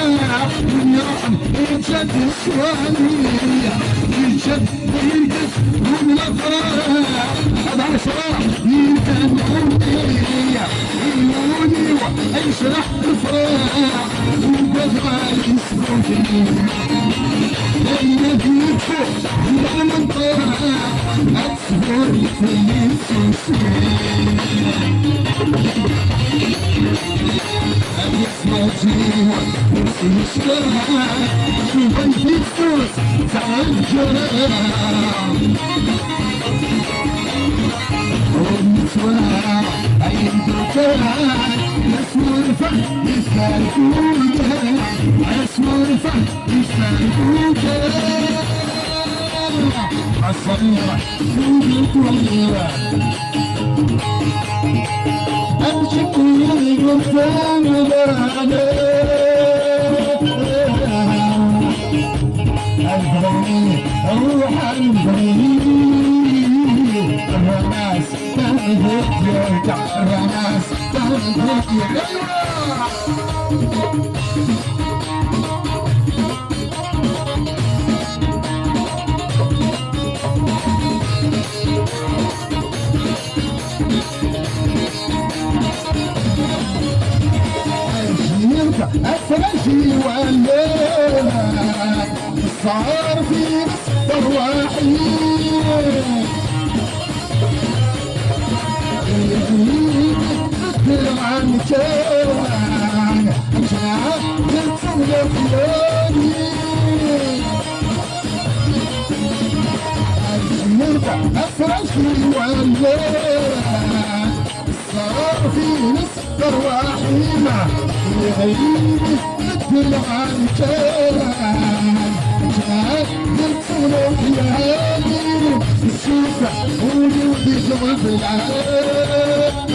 والنعم يجد الشوالية يجد ويرقص من الافراح هذا عشرة يمكن حرية عيوني ويشرح الفراح وبدغى يسكتني ليلة يكفو على منطقة أصبر في السوسين يسمعتيها ويشترى وبنتي السوس تعجرى والنسوان عين دكان اسمه الفن يسالكوها اسمه الفن يسالكوها الصغيرة سوق طويلة أمشي قدام البريد روح البريد الرناس تهدد يرجع الرناس تهدد يرجع أفرجي والليل صار في أرواحي تذكر عن كان أجعل تتصور خيالي أفرجي والليل صار في نصف أرواحي يغيب مثل عن كان جاء يتصلوا خيالي الشوفة وجودي جواب العالم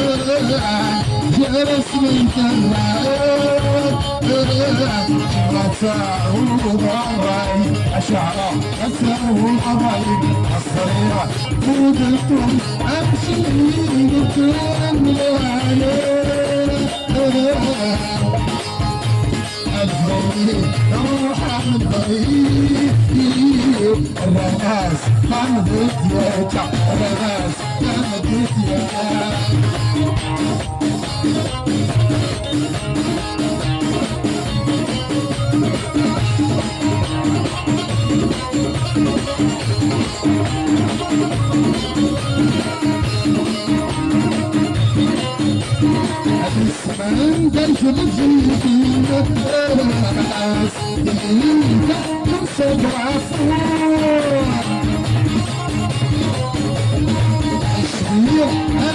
جرس من ثلاث شرطة وضعي أشعر أسره الحبايب الصغيرة فوقتم أمشي قدام البريد روح البريد الرناس خمدت يرجع الرناس خمدت يرجع السمان درج مجيدين الناس اللي تنصب عفور الشبيع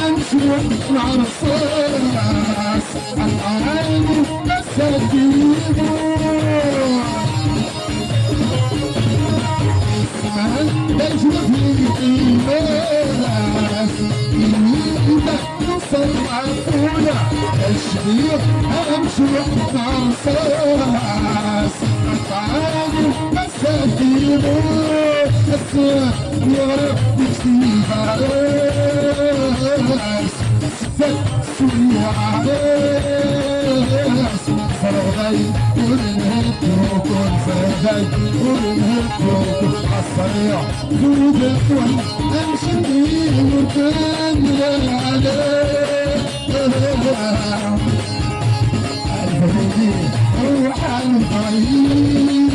أمشي مع الصاص العالم مساكينه السمان درج مجيدين الناس اللي تنصب عفور الشبيع أمشي مع الصاص العالم مساكينه السمان يعرف فيها سوريا عريس فرغي ونهب وكل فرغي ونهب وكل الصريع جود الكل امشي وكمل عليه البريد روح البريد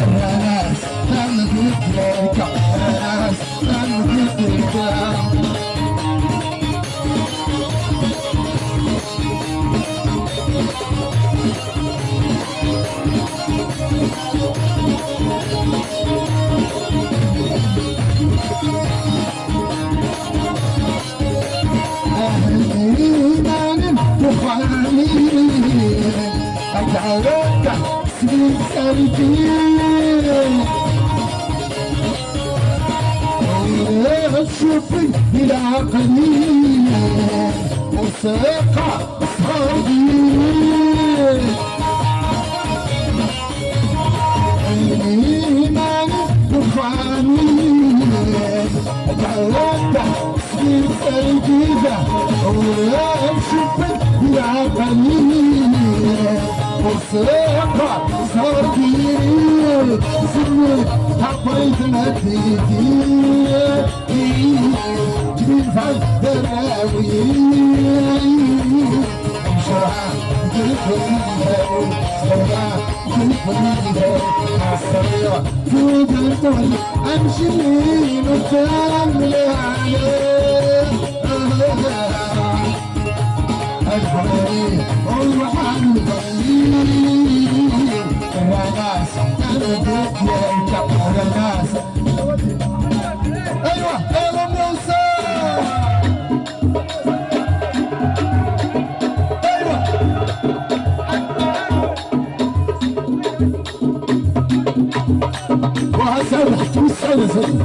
الرناس تمدد يرجع الرناس تمدد يرجع أجعلك سنين سنتين شوفي بالعقلين وثقة صادقين الإيمان وخانين أجعلك سنين سنتين شوفي بالعقلين والسكر صار فيني سني حطيت مديتي جبين فعل دراوي بسرعة تلفوني بسرعة تلفوني السريع فوق الطول امشي من وتعمل عليه الحريم والوحد الضليل يا ناس انا بديت يا ناس ايوه يا موسى وهسرحت والسلسل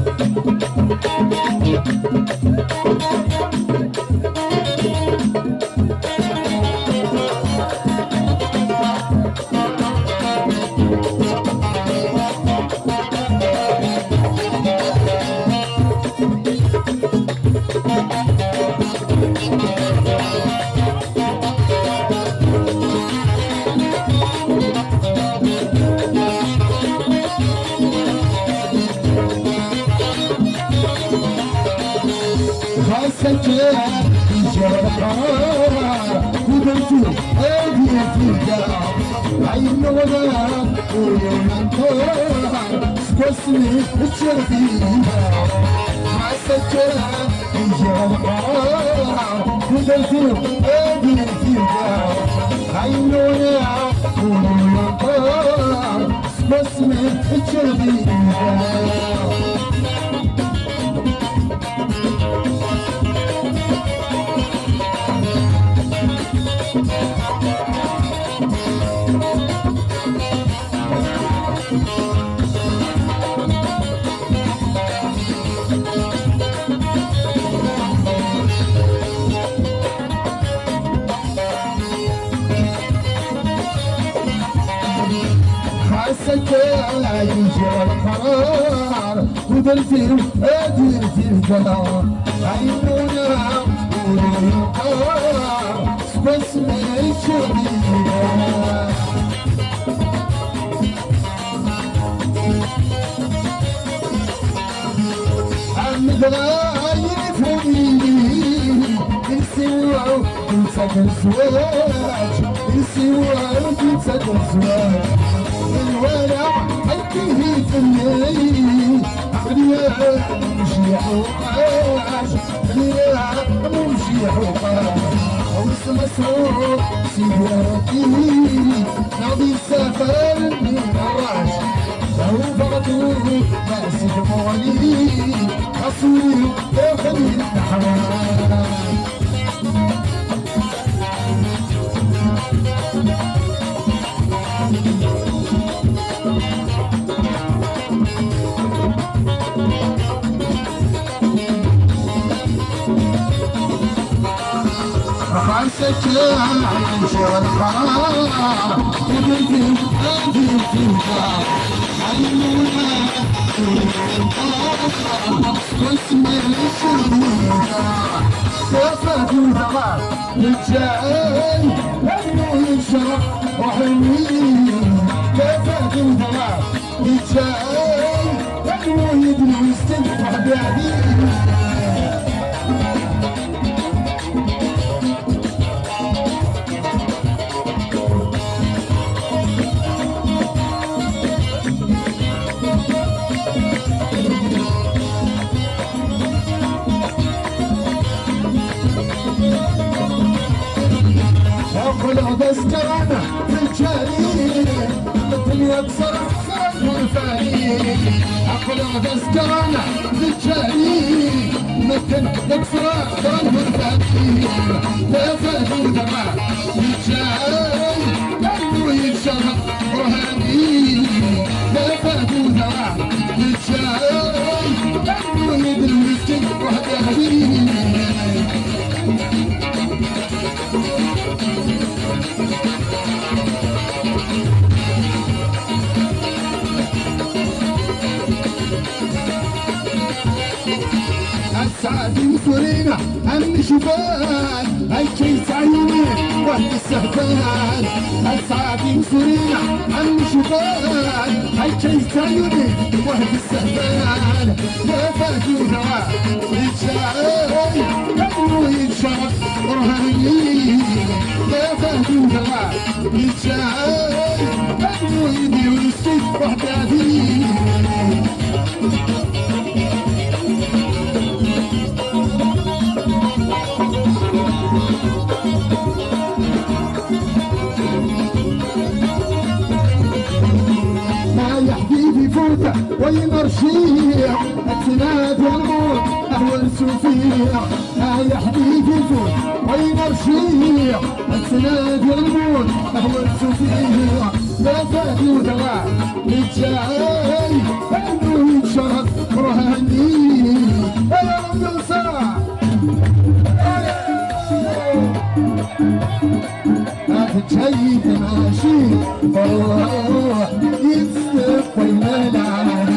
خاصك جرحان ودمتي ايدي في الدار عين وغاب ويوم انطار سكسني تشرفيها خاصك جرحان ودمتي ايدي في الدار عين وغاب ويوم انطار سكسني تشرفيها يجي القرار ودرتي ادير في القرار عينونا قولوا القرار بس ما يشوفينا عم دراير فوقيني السوا تنسى الزواج السوا تنسى الزواج الولع حكيه في الليل عقليا مشي حوقاش عقليا مشي حوقاش حوس مسروق سيارتي ناضي السفر من الراش لو فقدوه ماسك موالي حصولي ياخذ النحوان خمسة عيش والخرار وقلبي أدي فيها عينونا واسم الشريعة سافة الهوى للجاي حلو الشرف وحلوين سافة الهوى للجاي حلو يدني يستنفع بعدين ولو تذكرنا رجالي الدنيا بصرف صرف والفاني ولو تذكرنا رجالي ممكن نكسر صرف والفاني لا فاتوا دماء رجال كانوا يتشرف برهاني لا فاتوا دماء رجال كانوا يدروا مسكين وحده السعد سورينا هم شبان هاي شي سعيوني وقت السهبان الصعب سريع عم شبان هاي كيس عيوني وقت السهبان يا فاتو دواء يتشاي قبرو يتشاف رهاني يا فاتو دواء يتشاي قبرو يدي ونسكت وحداتي ويمرشيع التناد والموت أهون سوفيع يا حبيبي فوت ويمرشيع التناد والموت أهون سوفيع لا فادي ودواء متجاي أنه يتشرف رهاني يا رب الصلاة جيد ماشي روح يتسلف الملعب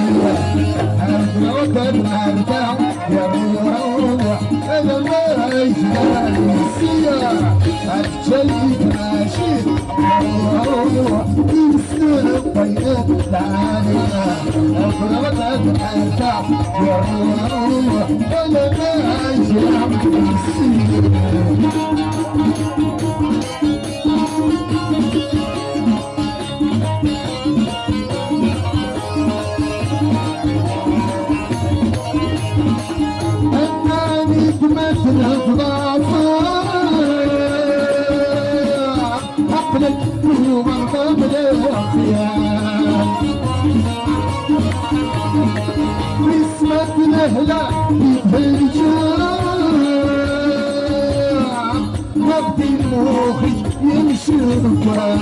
أدرك الأربع يا روح أنا ما يجعل السياح جيد ماشي روح يتسلف الملعب أدرك الأربع يا روح أنا ما يجعل السياح مثل عقلك هو مرضى بالخيال اسمك نهلا بالجام وقت المخي يمشي ركان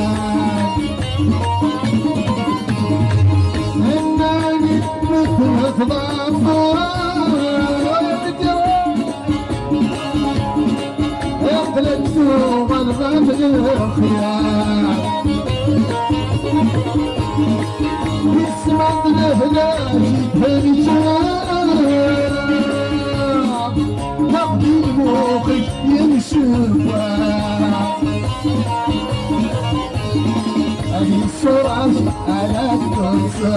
انني مثل ضعفان لنسوق الغد الخيال اسمك لهلاج الرجال نقضي المخي يمشي السرعة على الكرسي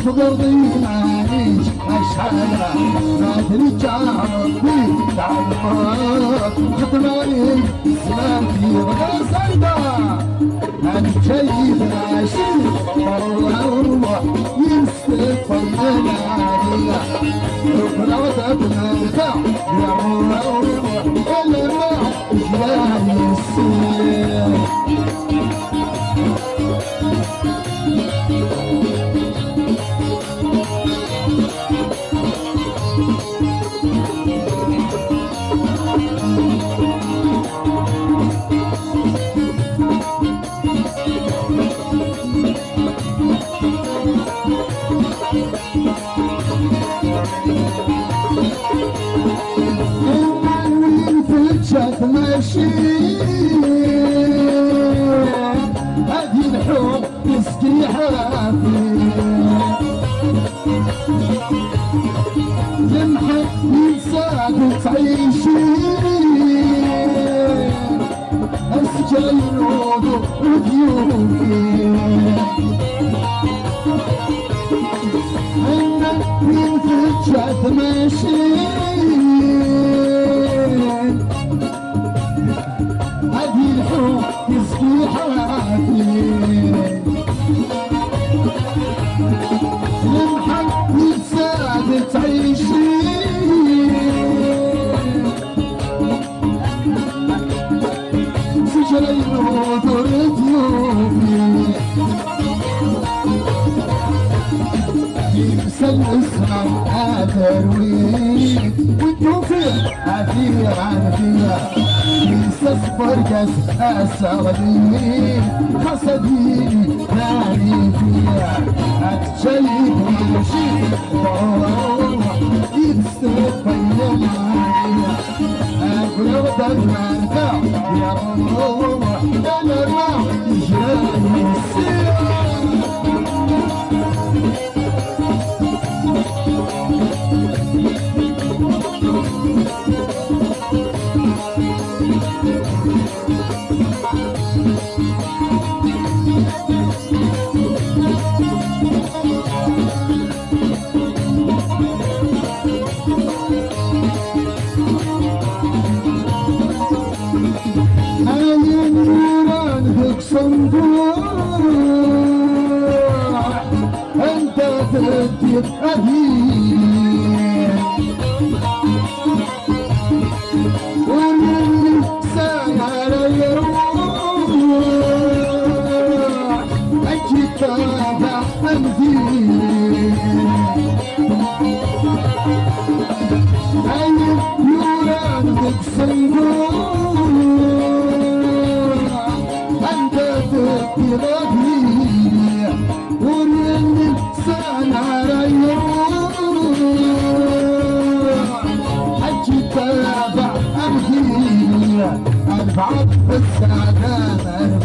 تقضي معيش أشحالة ما ترجع ربي تعلمات خدماني زمان في غدا سيدة أنا جيد عاشق والله يستفى المنادية ربنا وتبنى الفع يا روح إلا ما إجلال السير ماشي هذه الحب يسقي حافي يمحك ينساك تعيشي أسجل نوضو وضيوفي عندك من فجأة ماشي هذه الحب يسقي حياتي يمحك يتساعد تعيشي سجلين ودور ضيوفي يمسل اسمع هاتروي والتوفيق عفير عن فيها يستصبر جس السغدين خصديني ناني فيها هتجيب ويمشي بروح يتسبب معايا اقول اقدر مرتاح يا روح انا ما يجري السير صندوق انت تدي أدين والإنسان على يروح أجيب تابع أنزين أي يولد صندوق أنت تدي أدين والإنسان على يروح أجيب تابع البعض بالسعادة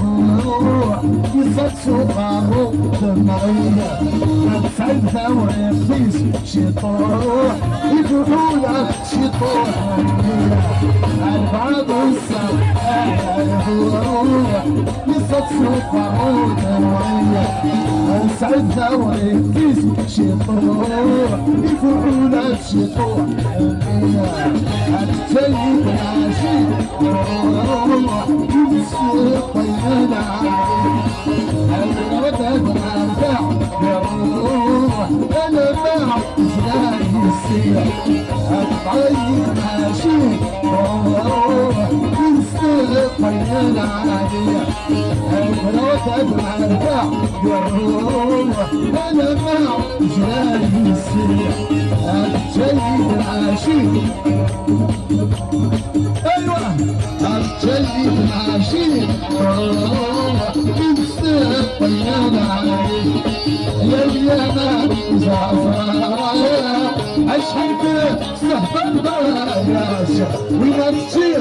مربوع يصد سوقه دمعية بسعدها ويخيس شطوح يفوحوله شطوح البعض بالسعادة مربوع يصد سوقه دمعية بسعدها ويخيس شطوح يفوحوله شطوح السيد العشيق يمسك طيبنا الودد مرفع يروح انا باع زلاي السير الطيب عشيق يمسك طيبنا الودد مرفع يروح انا باع زلاي السير السيد العشيق ايوه الجيد العشيق يمسك طيانا عليك يا اليمن زعفرايا اشهد سهبة يا شيخ ونفسي